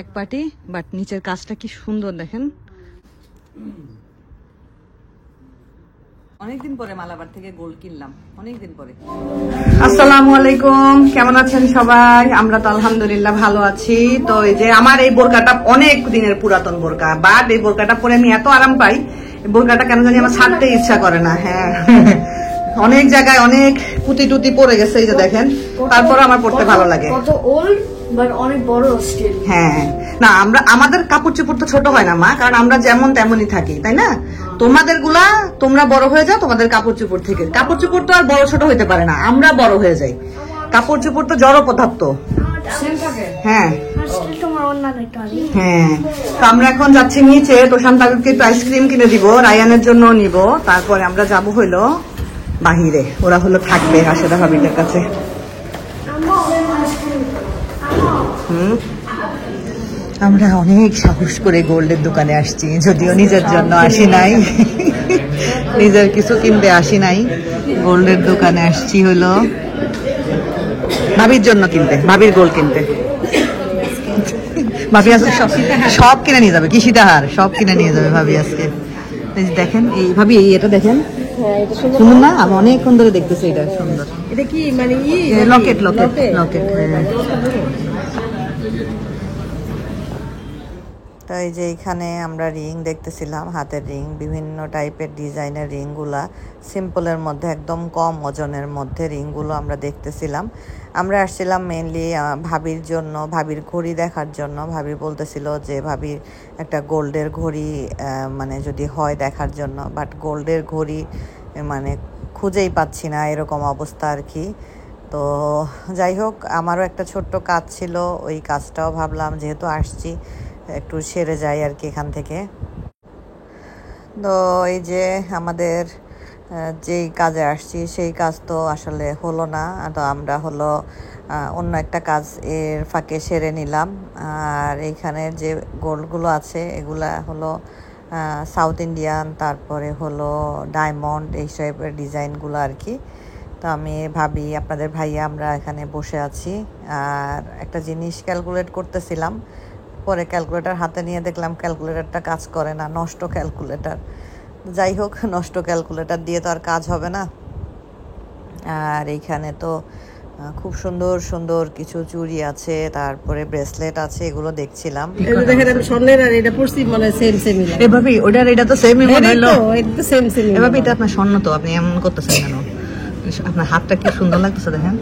এক party but নিচের কাজটা কি সুন্দর দেখেন। অনেকদিন পরে মালাবার থেকে গোল্ড কিনলাম, অনেকদিন পরে। আসসালামু আলাইকুম, কেমন আছেন সবাই? আমরা তো আলহামদুলিল্লাহ ভালো আছি। তো এই যে আমার এই বোরকাটা অনেক দিনের পুরাতন বোরকা, বাট এই বোরকাটা পরে আমি এত আরাম পাই, এই বোরকাটা কেন জানি আমার ছাড়তে ইচ্ছা করে না। হ্যাঁ, অনেক জায়গায় অনেক পুঁতি টুতি পড়ে গেছে, এই যে দেখেন, তারপর আমার পড়তে ভালো লাগে। কত ওল্ড বাট অনেক বড় স্টিল। হ্যাঁ, না আমরা আমাদের কাপড় চোপড় তো ছোট হয় না মা, কারণ আমরা যেমন তেমনই থাকি, তাই না? তোমাদের গুলা তোমরা বড় হয়ে যাও তোমাদের কাপড় চোপড় থেকে, কাপড় চোপড় তো আর বড় ছোট হইতে পারে না, আমরা বড় হয়ে যাই। কাপড় চোপড় তো জড় পদার্থ। হ্যাঁ হ্যাঁ, তো আমরা এখন যাচ্ছি নিচে, তোষান তাদেরকে একটু আইসক্রিম কিনে দিব, রায়ানের জন্য নিব, তারপরে আমরা যাব হইলো বাহিরে, ওরা হলো থাকবে রাশেদা ভাবিদের কাছে। আমরা অনেক সাহস করে গোল্ডের দোকানে আসছি, যদিও নিজের জন্য আসি নাই, নিজের কিছু কিনতে আসি নাই, গোল্ডের দোকানে আসছি হলো ভাবির জন্য কিনতে, ভাবির গোল্ড কিনতে। ভাবি আজকে সব কিনে নিয়ে যাবে, কৃষিটাহার সব কিনে নিয়ে যাবে ভাবি আজকে। দেখেন এই ভাবি, এটা দেখেন সুন্দর না? আমি অনেকক্ষণ ধরে দেখতেছি, এটা সুন্দর। এটা কি মানে লকেট লকেট লকেট। তো এই যে এইখানে আমরা রিং দেখতেছিলাম, হাতের রিং, বিভিন্ন টাইপের ডিজাইনের রিংগুলা, সিম্পলের মধ্যে একদম কম ওজনের মধ্যে রিংগুলো আমরা দেখতেছিলাম। আমরা আসছিলাম মেনলি ভাবির জন্য, ভাবির ঘড়ি দেখার জন্য। ভাবি বলতেছিল যে ভাবির একটা গোল্ডের ঘড়ি মানে যদি হয় দেখার জন্য, বাট গোল্ডের ঘড়ি মানে খুঁজেই পাচ্ছি না, এরকম অবস্থা আর কি। তো যাই হোক, আমারও একটা ছোট্ট কাজ ছিল, ওই কাজটাও ভাবলাম যেহেতু আসছি একটু সেরে যাই আর কি এখান থেকে। তো এই যে আমাদের যেই কাজে আসছি সেই কাজ তো আসলে হলো না, তো আমরা হলো অন্য একটা কাজ এর ফাঁকে সেরে নিলাম। আর এইখানের যে গোল্ডগুলো আছে এগুলা হলো সাউথ ইন্ডিয়ান, তারপরে হলো ডায়মন্ড, এই টাইপের ডিজাইনগুলো আর কি। তো আমি ভাবি আপনাদের ভাইয়া আমরা এখানে বসে আছি আর একটা জিনিস ক্যালকুলেট করতেছিলাম। পরে ক্যালকুলেটর হাতে নিয়ে দেখলাম ক্যালকুলেটরটা কাজ করে না, নষ্ট ক্যালকুলেটর। যাই হোক, নষ্ট ক্যালকুলেটর দিয়ে তো আর কাজ হবে না। আর এইখানে তো খুব সুন্দর সুন্দর কিছু চুড়ি আছে, তারপরে ব্রেসলেট আছে, এগুলো দেখছিলাম। দেখেন আমি স্বর্ণের আর এটা পড়ছি মানে সেম সেমই লাগে। এ ভাবি ওটার এটা তো সেমই মনে হলো, এটা তো সেম সেমই। এ ভাবি এটা আপনার স্বর্ণ তো, আপনি এমন করতেছেন কেন? আপনার হাতটা কি সুন্দর লাগতেছে দেখেন।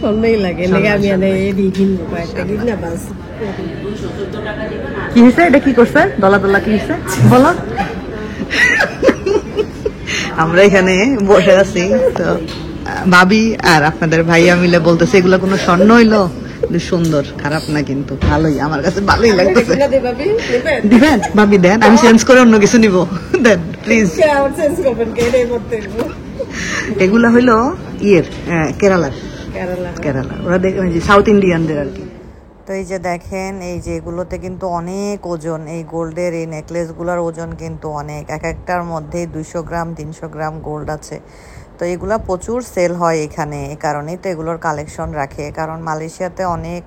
স্বর্ণই লাগে, লাগে আমি আনে এই কিনবো, কয়েকটা কিনা বাস। কি হয়েছে? এটা কি করছে? দলা দলা কি হয়েছে বলো? আমরা এখানে বসে আছি, তো ভাবি আর আপনাদের ভাইয়া মিলে বলতেছে এগুলো কোনো স্বর্ণ হইলো? সুন্দর, খারাপ না কিন্তু, ভালোই, আমার কাছে ভালোই লাগতেছে। দিবেন ভাবি? দেন, আমি চেঞ্জ করে অন্য কিছু নিব, দেন প্লিজ। এগুলা হইলো ইয়ের কেরালার, কেরালা, ওরা দেখবেন যে সাউথ ইন্ডিয়ানদের আর কি। তো এই যে দেখেন, এই যে এগুলোতে কিন্তু অনেক ওজন, এই গোল্ডের এই নেকলেসগুলোর ওজন কিন্তু অনেক, এক একটার মধ্যেই 200 গ্রাম 300 গ্রাম গোল্ড আছে। তো এগুলা প্রচুর সেল হয় এখানে, এ কারণেই তো এগুলোর কালেকশন রাখে, কারণ মালয়েশিয়াতে অনেক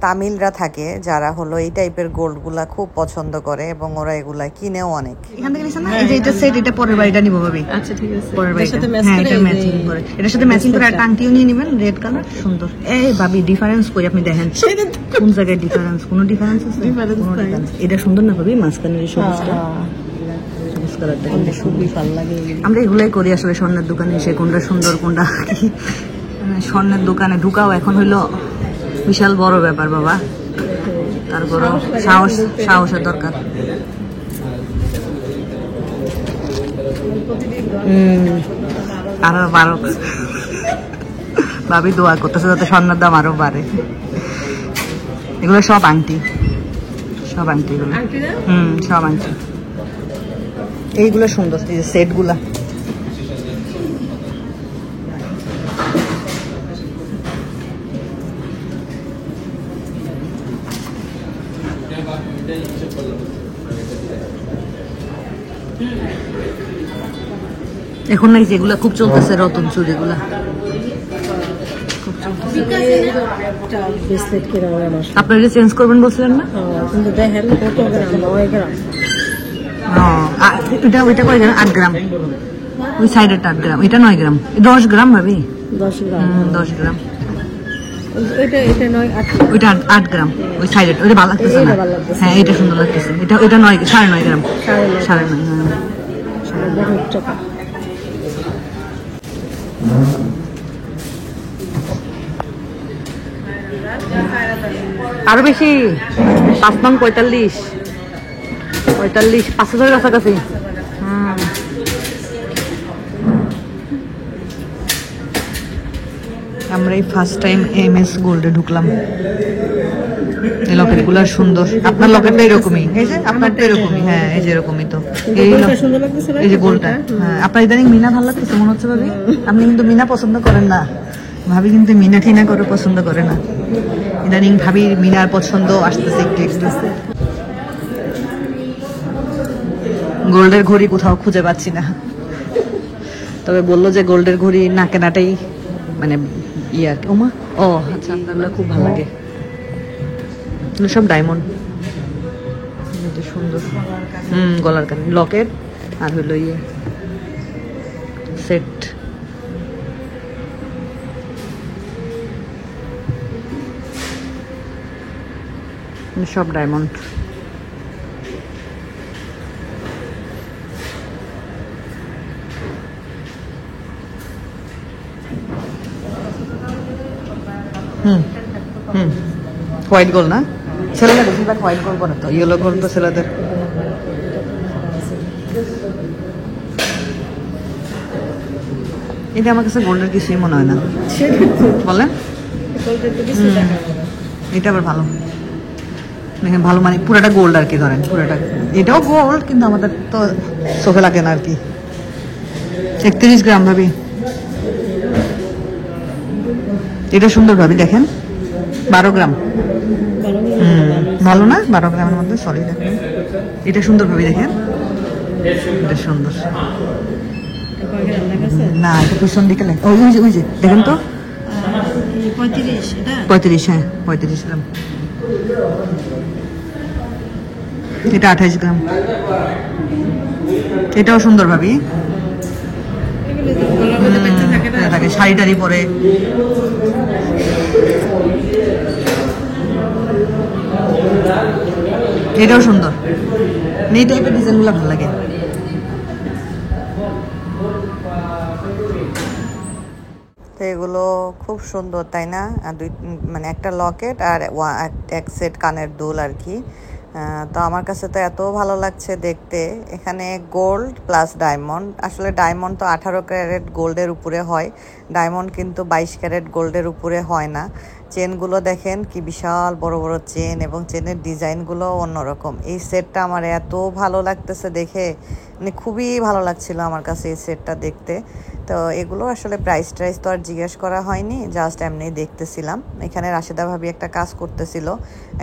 তামিলরা থাকে যারা হলো এই টাইপের গোল্ডগুলা খুব পছন্দ করে এবং ওরা এগুলা কিনেও অনেক। এখান থেকে নিছেন না? এই যে এটা সেট, এটা পরের বাড়িটা নিব ভাবি। আচ্ছা ঠিক আছে, পরের বাড়িটা। হ্যাঁ, এটা ম্যাচিং করে, এটার সাথে ম্যাচিং করে একটা আংটিও নিয়ে নেবেন, রেড কালার, সুন্দর। এই ভাবি ডিফারেন্স কই আপনি দেখেন, কোন জায়গায় ডিফারেন্স? কোনো ডিফারেন্স আছে? এটা সুন্দর না ভাবি, মাঝখানের এই সবুজটা, আমরা এগুলাই করি আসলে স্বর্ণের দোকানে এসে, কোনটা সুন্দর কোনটা কি। স্বর্ণের দোকানে ঢুকাও এখন হইলো বিশাল বড় ব্যাপার বাবা, তারপরে সাহসের দরকার। আরো বাড়ুক, ভাবি দোয়া করতেছে যাতে স্বর্ণের দাম আরো বাড়ে। এগুলো সব আংটি, সব আংটি এগুলো, সব আংটি। এইগুলো সুন্দর, এই যে সেটগুলা। এখন নাই যেগুলা খুব চলতেছে, রতন চুড়িগুলা, একটা ব্রেসলেট কিনা আমার আপনারা যে চেঞ্জ করবেন বলছিলেন না? কিন্তু দেখেন কত গ্রাম 9 গ্রাম। এটা ওইটা কয় গ্রাম? 8 গ্রাম। ওই সাইডেরটা 8 গ্রাম, এটা 9 গ্রাম। 10 গ্রাম ভাবি? 10 গ্রাম। 10 গ্রাম। এটা 9 8 ওইটা 8 গ্রাম। ওই সাইডের ওইটা ভালো লাগতেছে না? হ্যাঁ এটা সুন্দর লাগতেছে। এটা 9 9.5 গ্রাম। 9.5 বহুত টাকা। আরো বেশি 5 নং 45 5,000 কাছাকাছি। আমরা এই ফার্স্ট টাইম MS গোল্ডে ঢুকলাম। এই লকেট গুলা সুন্দর। আপনার লকেটটা এরকমই? এই যে আপনারটা এরকমই? হ্যাঁ এই যে এরকমই তো। এই যে গোলটা। হ্যাঁ আপনার ইদানিং মিনা ভালো লাগতেছে মনে হচ্ছে ভাবি? আপনি কিন্তু মিনা পছন্দ করেন না। ভাবি কিন্তু মিনা ঠিনা করে পছন্দ করে না। ইদানিং ভাবির মিনার পছন্দ আসতেছে একটু একটু। গোল্ডের ঘড়ি কোথাও খুঁজে পাচ্ছি না, তবে বললো যে গোল্ডের ঘড়ি না কেনাটাই মানে ইয়ে আর কি। ওমা ও আচ্ছা, আপনার খুব ভালো লাগে। সব ডায়মন্ড, সুন্দর। গলার কান, লকেট আর হলো ইয়ে সেট। সব ডায়মন্ড। হোয়াইট গোল্ড না? ছেলেরা বেশিরভাগ হোয়াইট গোল্ড করে তো, ইয়েলো গোল্ড তো ছেলেদের। এটা আমার কাছে গোল্ডের কিছুই মনে হয় না, বলেন? এটা আবার ভালো, ভালো মানে পুরাটা গোল্ড আর কি, ধরেন পুরাটা এটাও গোল্ড কিন্তু আমাদের তো চোখে লাগে না আর কি। 31 গ্রাম ভাবি, এটা সুন্দর ভাবি দেখেন। 12 গ্রাম। ভালো না? 12 গ্রামের মধ্যে, সরি দেখেন এটা সুন্দর ভাবি দেখেন, এটা সুন্দর না? এটা পিছন দিকে ওই যে দেখেন তো, 35। হ্যাঁ 35 গ্রাম। এটা 28 গ্রাম। এটাও সুন্দর ভাবি, থাকে শাড়ি টাড়ি পরে। এটাও সুন্দর, এই টাইপের ডিজাইন গুলো ভালো লাগে। তো এগুলো খুব সুন্দর তাই না? মানে একটা লকেট আর এক সেট কানের দুল আর কি। তো আমার কাছে তো এত ভালো লাগছে দেখতে। এখানে গোল্ড প্লাস ডায়মন্ড, আসলে ডায়মন্ড তো 18 ক্যারেট গোল্ডের উপরে হয়, ডায়মন্ড কিন্তু 22 ক্যারেট গোল্ডের উপরে হয় না। চেনগুলো দেখেন কি বিশাল বড় বড় চেন, এবং চেনের ডিজাইনগুলো অন্যরকম। এই সেটটা আমার এত ভালো লাগতেছে দেখে, মানে খুবই ভালো লাগছিল আমার কাছে এই সেটটা দেখতে। তো এগুলো আসলে প্রাইস ট্রাইস তো আর জিজ্ঞেস করা হয়নি, জাস্ট এমনি দেখতেছিলাম। এখানে রাশেদা ভাবি একটা কাজ করতেছিল,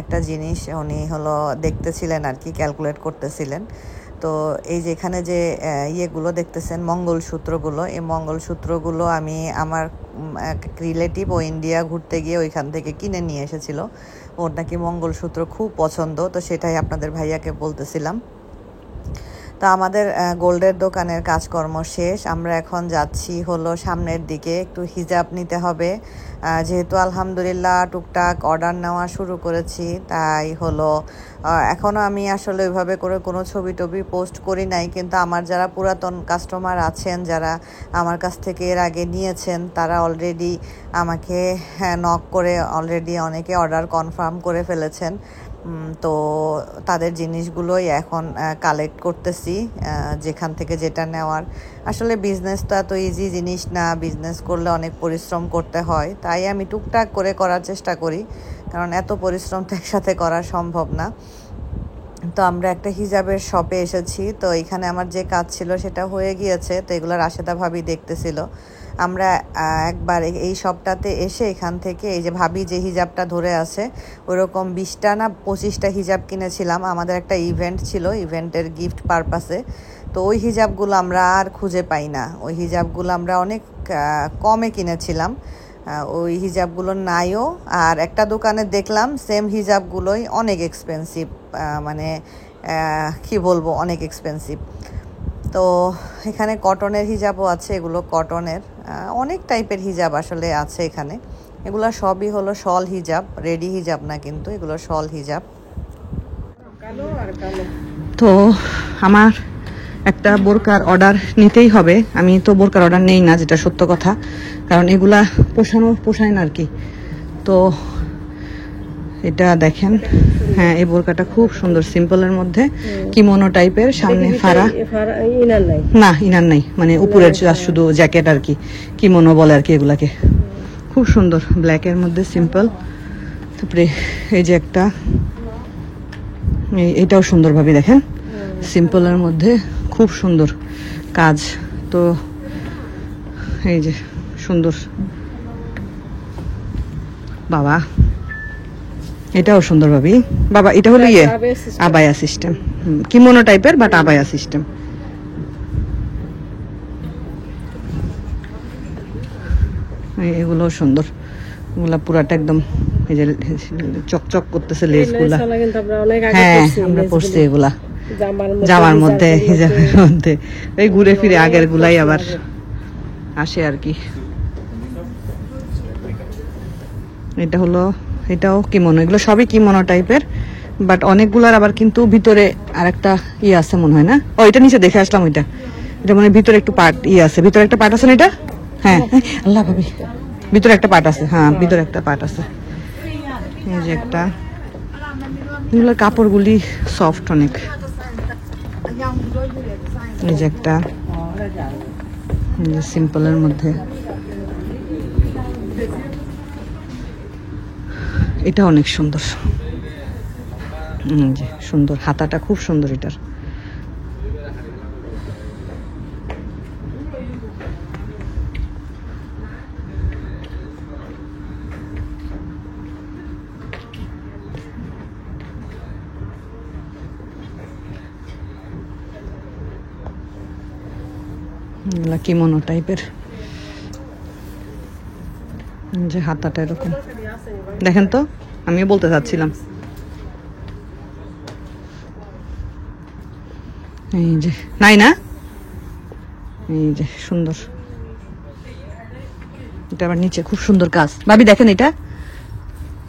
একটা জিনিস উনি হলো দেখতেছিলেন আর কি, ক্যালকুলেট করতেছিলেন। তো এই যে এখানে যে ইয়েগুলো দেখতেছেন মঙ্গলসূত্রগুলো, এই মঙ্গলসূত্রগুলো আমি আমার এক রিলেটিভ ও ইন্ডিয়া ঘুরতে গিয়ে ওইখান থেকে কিনে নিয়ে এসেছিল। ওর নাকি মঙ্গলসূত্র খুব পছন্দ, তো সেটাই আপনাদের ভাইয়াকে বলতেছিলাম। তো আমাদের গোল্ডের দোকানের কাজকর্ম শেষ, আমরা এখন যাচ্ছি হলো সামনের দিকে, একটু হিজাব নিতে হবে। যেহেতু আলহামদুলিল্লাহ টুকটাক অর্ডার নেওয়া শুরু করেছি, তাই হলো এখনও আমি আসলে ওইভাবে করে কোনো ছবি টবি পোস্ট করি নাই, কিন্তু আমার যারা পুরাতন কাস্টমার আছেন, যারা আমার কাছ থেকে এর আগে নিয়েছেন, তারা অলরেডি আমাকে নক করে অলরেডি অনেকে অর্ডার কনফার্ম করে ফেলেছেন। তো তাদের জিনিসগুলোই এখন কালেক্ট করতেছি, যেখান থেকে যেটা নেওয়ার। আসলে বিজনেস তো এত ইজি জিনিস না, বিজনেস করলে অনেক পরিশ্রম করতে হয়, তাই আমি টুকটাক করে করার চেষ্টা করি, কারণ এত পরিশ্রম তো একসাথে করা সম্ভব না। তো আমরা একটা হিজাবের শপে এসেছি, তো এখানে আমার যে কাজ ছিল সেটা হয়ে গিয়েছে, তো এগুলো রাশেদা ভাবি দেখতেছিল। আমরা একবার এই শপটাতে এসে এখান থেকে এই যে ভাবি যে হিজাবটা ধরে আছে ওইরকম 20টা না 25টা হিজাব কিনেছিলাম। আমাদের একটা ইভেন্ট ছিল, ইভেন্টের গিফট পারপাসে। তো ওই হিজাবগুলো আমরা আর খুঁজে পাই না, ওই হিজাবগুলো আমরা অনেক কমে কিনেছিলাম। ওই হিজাবগুলো নাইও। আর একটা দোকানে দেখলাম সেম হিজাবগুলোই অনেক এক্সপেন্সিভ, মানে কি বলবো, অনেক এক্সপেন্সিভ। তো এখানে কটনের হিজাবও আছে, এগুলো কটনের অনেক টাইপের হিজাব আসলে আছে এখানে। এগুলো সবই হলো শল হিজাব, রেডি হিজাব না, কিন্তু এগুলো শল হিজাব। তো আমার একটা বোরকার অর্ডার নিতেই হবে। আমি তো বোরকার অর্ডার নেই না, যেটা সত্য কথা, কারণ এগুলা পোষায় না আর কি। তো এটা দেখেন, হ্যাঁ এই বোরকাটা খুব সুন্দর, সিম্পলের মধ্যে কিমোনো টাইপের, সামনে ফাড়া, না ইনার নাই, মানে উপরের শুধু জ্যাকেট আর কি, কিমোনো বলে আর কি এগুলাকে। খুব সুন্দর, ব্ল্যাকের মধ্যে সিম্পল। তারপরে এই যে একটা, এটাও সুন্দরভাবে দেখেন, সিম্পলের মধ্যে খুব সুন্দর কাজ। তো এই যে সুন্দর, বাবা এটাও সুন্দরভাবে, বাবা এটা হলো আবায়া সিস্টেম, কিমোনো টাইপের বাট আবায়া সিস্টেম। এগুলো সুন্দর, এগুলা পুরাটা একদম এই যে চকচক করতেছে লেসগুলা। হ্যাঁ আমরা পড়ছি এগুলা জামার মধ্যে, হিজাবের মধ্যে, এই ঘুরে ফিরে আগের গুলাই আবার আসে আর কি। এটা হলো, এটাও কিমোনো, এগুলো সবই কিমোনো টাইপের, বাট অনেকগুলার আবার কিন্তু ভিতরে আরেকটা আছে মনে হয় না। ও এটা নিচে দেখে আসলাম, ওইটা এটা মানে ভিতরে একটু পার্ট আছে, ভিতরে একটা পার্ট আছে না এটা, হ্যাঁ আল্লাহ ভাবি, ভিতরে একটা পার্ট আছে, হ্যাঁ ভিতরে একটা পার্ট আছে। এই যে একটা, এগুলোর কাপড়গুলি সফট অনেক। এই যে একটা সিম্পলের মধ্যে, এটা অনেক সুন্দর, যে সুন্দর হাতাটা খুব সুন্দর এটার। কিমোনো টাইপের, যে হাতাটা এরকম দেখেন তো, আমিও বলতে চাচ্ছিলাম। এই যে নাই না, এই যে সুন্দর, এটা আবার নিচে খুব সুন্দর কাজ। ভাবি দেখেন এটা,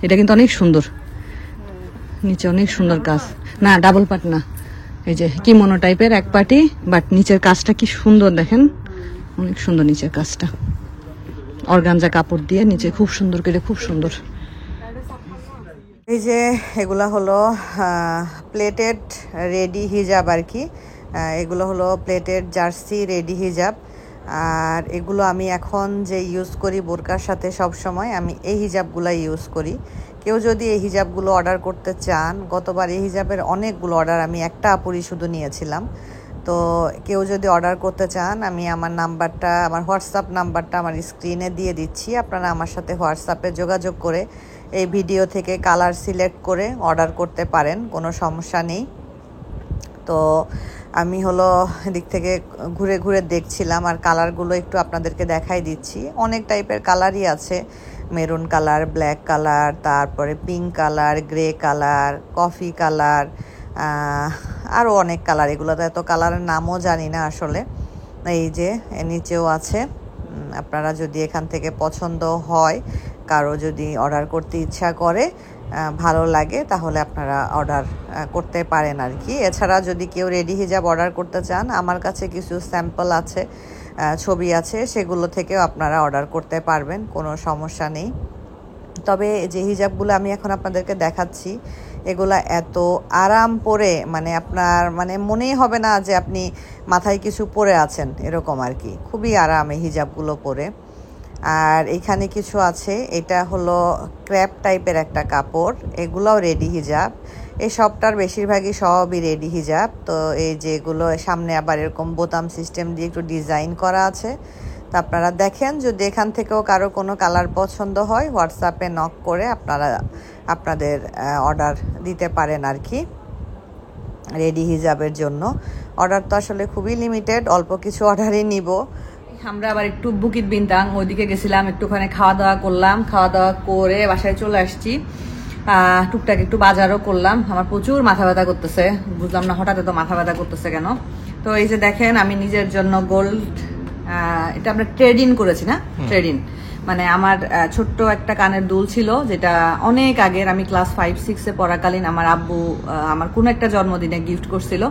এটা কিন্তু অনেক সুন্দর, নিচে অনেক সুন্দর কাজ, না ডাবল পার্ট না, এই যে কিমোনো টাইপের এক পার্টি, বাট নিচের কাজটা কি সুন্দর দেখেন, অনেক সুন্দর নিচের কাজটা, অর্গানজা কাপড় দিয়ে নিচে খুব সুন্দর করে, খুব সুন্দর। এই যে এগুলা হলো প্লেটেড রেডি হিজাব আর কি, এগুলো হলো প্লেটেড জার্সি রেডি হিজাব। আর এগুলো আমি এখন যে ইউজ করি বোরকার সাথে, সব সময় আমি এই হিজাবগুলো ইউজ করি। কেউ যদি এই হিজাবগুলো অর্ডার করতে চান, গতবার এই হিজাবের অনেকগুলো অর্ডার আমি একটা আপুরি শুধু নিয়েছিলাম। তো কেউ যদি অর্ডার করতে চান, আমি আমার নাম্বারটা, আমার হোয়াটসঅ্যাপ নাম্বারটা আমার স্ক্রিনে দিয়ে দিচ্ছি, আপনারা আমার সাথে হোয়াটসঅ্যাপে যোগাযোগ করে এই ভিডিও থেকে কালার সিলেক্ট করে অর্ডার করতে পারেন, কোনো সমস্যা নেই। তো আমি হলো এদিক থেকে ঘুরে ঘুরে দেখছিলাম, আর কালারগুলো একটু আপনাদেরকে দেখাই দিচ্ছি। অনেক টাইপের কালারই আছে, মেরুন কালার, ব্ল্যাক কালার, তারপরে pink colour, grey colour, coffee colour, আরও অনেক কালার। এগুলো তো এত কালারের নামও জানি না আসলে। এই যে নিচেও আছে, আপনারা যদি এখান থেকে পছন্দ হয়, কারো যদি অর্ডার করতে ইচ্ছা করে, ভালো লাগে, তাহলে আপনারা অর্ডার করতে পারেন আর কি। এছাড়া যদি কেউ রেডি হিজাব অর্ডার করতে চান, আমার কাছে কিছু স্যাম্পল আছে, ছবি আছে, সেগুলো থেকেও আপনারা অর্ডার করতে পারবেন, কোনো সমস্যা নেই। তবে যে হিজাবগুলো আমি এখন আপনাদেরকে দেখাচ্ছি, এগুলা এত আরাম পরে, মানে আপনার মানে মনেই হবে না যে আপনি মাথায় কিছু পরে আছেন, এরকম আর কি। খুবই আরাম এই হিজাবগুলো পরে। আর এখানে কিছু আছে, এটা হলো ক্র্যাপ টাইপের একটা কাপড়, এগুলোও রেডি হিজাব। এই সবটার বেশিরভাগই সবই রেডি হিজাব। তো এই যেগুলো সামনে আবার এরকম বোতাম সিস্টেম দিয়ে একটু ডিজাইন করা আছে। তা আপনারা দেখেন, যদি এখান থেকেও কারো কোনো কালার পছন্দ হয়, হোয়াটসঅ্যাপে নক করে আপনারা আপনাদের অর্ডার দিতে পারেন আর কি। রেডি হিজাবের জন্য অর্ডার তো আসলে খুবই লিমিটেড, অল্প কিছু অর্ডারই নিব, আমরা আবার একটু বুকিত বিনতাং ওইদিকে গেছিলাম, একটুখানি খাওয়া দাওয়া করলাম, খাওয়া দাওয়া করে বাসায় চলে আসছি। টুকটাক একটু বাজারও করলাম। আমার প্রচুর মাথা ব্যথা করতেছে, বুঝলাম না হঠাৎ এত মাথা ব্যথা করতেছে কেন। তো এই যে দেখেন আমি নিজের জন্য গোল্ড, এটা আমরা ট্রেডিং করেছি না, ট্রেডিং মানে আমার ছোট্ট একটা কানের দুল ছিল যেটা অনেক আগের, আমি ক্লাস 5-6-এ পড়াকালীন আমার আব্বু আমার কোন একটা জন্মদিনে গিফট করছিল।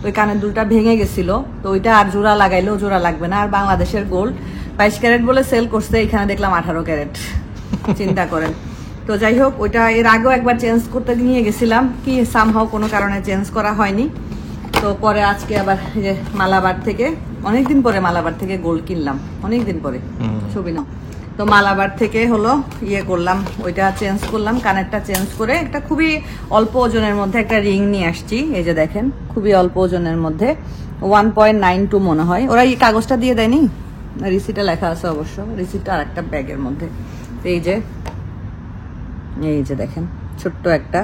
তো ওই কানের দুলটা ভেঙে গেছিল, তো ওইটা আর জোড়া লাগাইলেও জোড়া লাগবে না। আর বাংলাদেশের গোল্ড 22 ক্যারেট বলে সেল করছে, এখানে দেখলাম 18 ক্যারেট, চিন্তা করেন। তো যাই হোক, ওইটা এর আগেও একবার চেঞ্জ করতে নিয়ে গেছিলাম, কি সামহাও কোনো কারণে চেঞ্জ করা হয়নি। তো পরে আজকে আবার যে মালাবার থেকে, অনেকদিন পরে মালাবার থেকে গোল্ড কিনলাম, অনেকদিন পরে, ছবি না। তো মালাবার থেকে হলো ইয়ে করলাম, ওইটা চেঞ্জ করলাম, কানেরটা চেঞ্জ করে একটা খুবই অল্প ওজনের মধ্যে একটা রিং নিয়ে আসছি। এই যে দেখেন, খুবই অল্প ওজনের মধ্যে 1.92 মনে হয়। ওরা এই কাগজটা দিয়ে দেয়নি, রিসিটে লেখা আছে অবশ্য, রিসিটটা আর একটা ব্যাগের মধ্যে। এই যে দেখেন, ছোট্ট একটা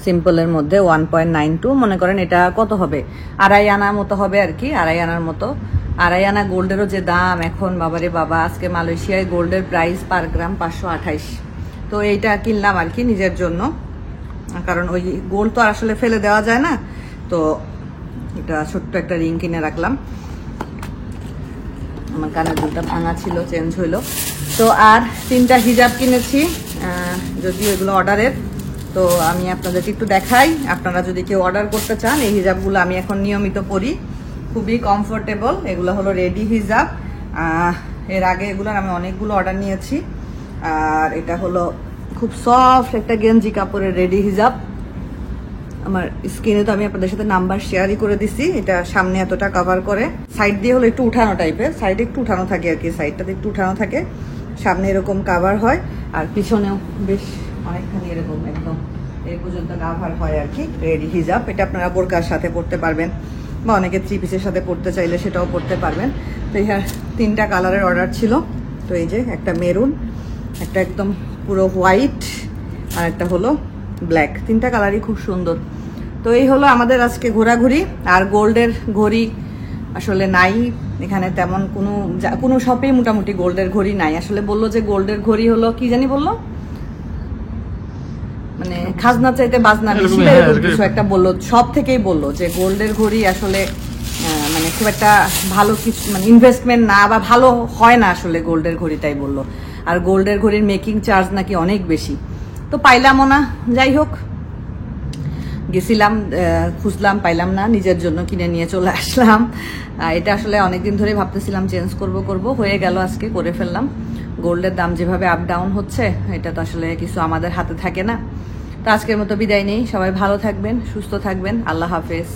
সিম্পলের মধ্যে 1.92, মনে করেন এটা কত হবে, 2.5 আনা মতো হবে আর কি, 2.5 আনার মতো। 2.5 আনা গোল্ডেরও যে দাম এখন, বাবারে বাবা, আজকে মালয়েশিয়ায় গোল্ডের প্রাইস পার গ্রাম 528। তো এইটা কিনলাম আর কি নিজের জন্য, কারণ ওই গোল্ড তো আর আসলে ফেলে দেওয়া যায় না। তো এটা ছোট্ট একটা রিং কিনে রাখলাম। আমার কানের দুলটা ভাঙা ছিল, চেঞ্জ হইলো। তো আর 3টা হিজাব কিনেছি, যদিও এগুলো অর্ডারের। তো আমি আপনাদেরকে একটু দেখাই, আপনারা যদি কেউ অর্ডার করতে চান, এই হিজাবগুলো আমি এখন নিয়মিত পরি, খুবই কমফোর্টেবল। এগুলো হলো রেডি হিজাব, এর আগে এগুলোর আমি অনেকগুলো অর্ডার নিয়েছি। আর এটা হলো খুব সফট একটা গেঞ্জি কাপড়ের রেডি হিজাব। আমার স্ক্রিনে তো আমি আপনাদের সাথে নাম্বার শেয়ারই করে দিছি। এটা সামনে এতটা কভার করে, সাইড দিয়ে হলো একটু উঠানো টাইপের, সাইডে একটু উঠানো থাকে আর কি, সাইডটাতে একটু উঠানো থাকে, সামনে এরকম কাভার হয়, আর পিছনেও বেশ অনেকখানি এরকম একদম এই পর্যন্ত কাভার হয় আর কি। রেডি হিজাব, এটা আপনারা বোরকার সাথে পরতে পারবেন, বা অনেকে 3 পিসের সাথে পরতে চাইলে সেটাও পরতে পারবেন। তো হ্যাঁ, 3টা কালারের অর্ডার ছিল। তো এই যে একটা মেরুন, একটা একদম পুরো হোয়াইট, আর একটা হলো ব্ল্যাক, 3টা কালারই খুব সুন্দর। তো এই হলো আমাদের আজকে ঘোরাঘুরি। আর গোল্ডের ঘড়ি আসলে নাই এখানে তেমন, কোনো শপেই মোটামুটি গোল্ডের ঘড়ি নাই। আসলে বললো যে গোল্ডের ঘড়ি হলো কি জানি বললো, মানে খাজনা চাইতে বাজনা বেশি, এরকম কিছু একটা বললো, সব থেকেই বললো যে গোল্ডের ঘড়ি আসলে মানে খুব একটা ভালো কিছু, মানে ইনভেস্টমেন্ট না, বা ভালো হয় না আসলে গোল্ডের ঘড়িটাই বললো। আর গোল্ডের ঘড়ির মেকিং চার্জ নাকি অনেক বেশি। তো পাইলামও না, যাই হোক গেছিলাম, খুঁজলাম, পাইলাম না, নিজের জন্য কিনে নিয়ে চলে আসলাম। এটা আসলে অনেকদিন ধরে ভাবতেছিলাম চেঞ্জ করব, হয়ে গেল, আজকে করে ফেললাম। গোল্ডের দাম যেভাবে আপ ডাউন হচ্ছে, এটা তো আসলে কিছু আমাদের হাতে থাকে না। তো আজকের মতো বিদায় নেই, সবাই ভালো থাকবেন, সুস্থ থাকবেন, আল্লাহ হাফেজ।